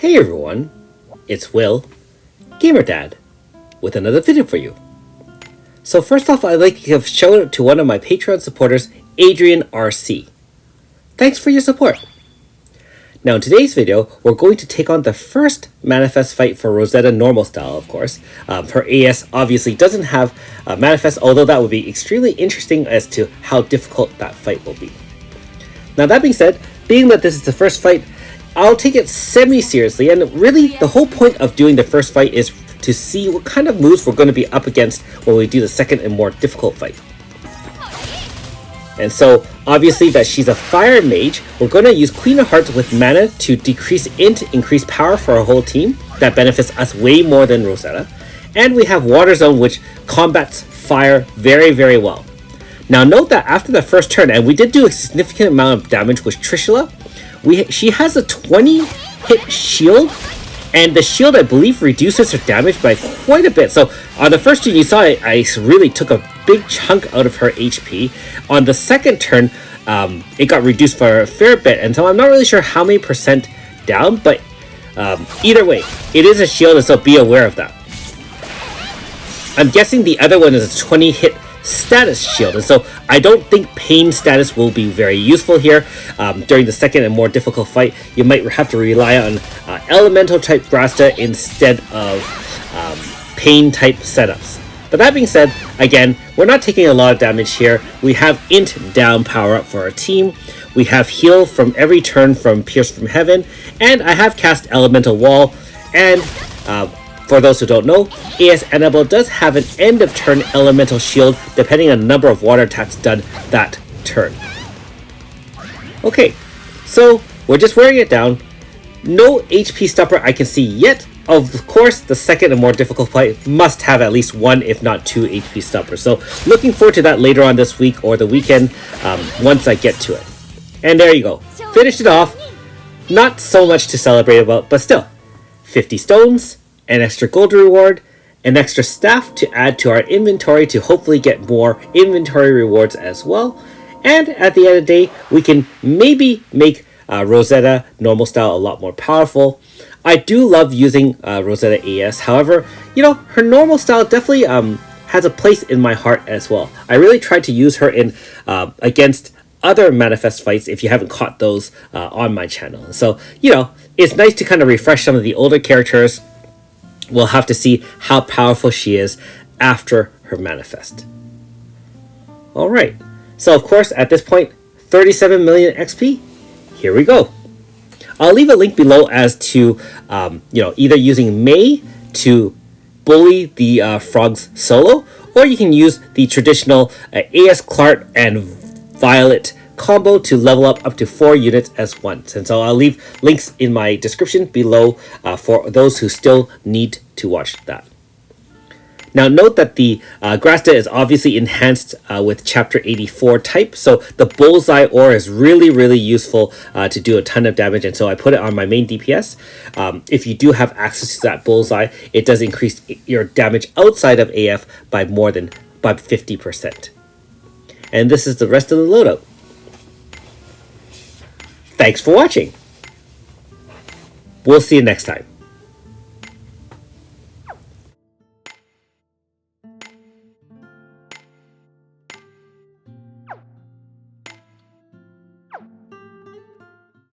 Hey everyone, it's Will, Gamer Dad, with another video for you. So first off, I'd like to give a shout out to one of my Patreon supporters, Adrian RC. Thanks for your support. Now in today's video, we're going to take on the first Manifest fight for Rosetta normal style, of course. Her AS obviously doesn't have a Manifest, although that would be extremely interesting as to how difficult that fight will be. Now that being said, being that this is the first fight, I'll take it semi-seriously, and really the whole point of doing the first fight is to see what kind of moves we're going to be up against when we do the second and more difficult fight. And so, obviously that she's a fire mage, we're going to use Queen of Hearts with mana to decrease int, increase power for our whole team. That benefits us way more than Rosetta. And we have Water Zone, which combats fire very, very well. Now note that after the first turn, and we did do a significant amount of damage with Trishula, she has a 20 hit shield, and the shield I believe reduces her damage by quite a bit. So on the first turn you saw I really took a big chunk out of her HP. On the second turn it got reduced for a fair bit, and so I'm not really sure how many percent down, but either way it is a shield, and so be aware of that. I'm guessing the other one is a 20 hit status shield, and so I don't think pain status will be very useful here. During the second and more difficult fight, you might have to rely on elemental type Rosetta instead of pain type setups. But that being said, again, we're not taking a lot of damage here. We have int down power up for our team. We have heal from every turn from Pierce from Heaven, and I have cast Elemental Wall. And for those who don't know, AS Annabelle does have an end of turn elemental shield depending on the number of water attacks done that turn. Okay, so we're just wearing it down. No HP stopper I can see yet. Of course, the second and more difficult fight must have at least one, if not two HP stoppers. So looking forward to that later on this week or the weekend once I get to it. And there you go. Finished it off. Not so much to celebrate about, but still. 50 stones. An extra gold reward, an extra staff to add to our inventory to hopefully get more inventory rewards as well. And at the end of the day, we can maybe make Rosetta normal style a lot more powerful. I do love using Rosetta AS. However, you know, her normal style definitely has a place in my heart as well. I really tried to use her in against other Manifest fights if you haven't caught those on my channel. So, you know, it's nice to kind of refresh some of the older characters. We'll have to see how powerful she is after her Manifest. Alright, so of course at this point, 37 million XP. Here we go. I'll leave a link below as to, you know, either using May to bully the frogs solo, or you can use the traditional AS Clark and Violet combo to level up to 4 units as once. And so I'll leave links in my description below for those who still need to watch that. Now note that the Grasta is obviously enhanced with chapter 84 type, so the bullseye ore is really useful to do a ton of damage, and so I put it on my main DPS. If you do have access to that bullseye, it does increase your damage outside of AF by more than 50%. And this is the rest of the loadout. Thanks for watching. We'll see you next time.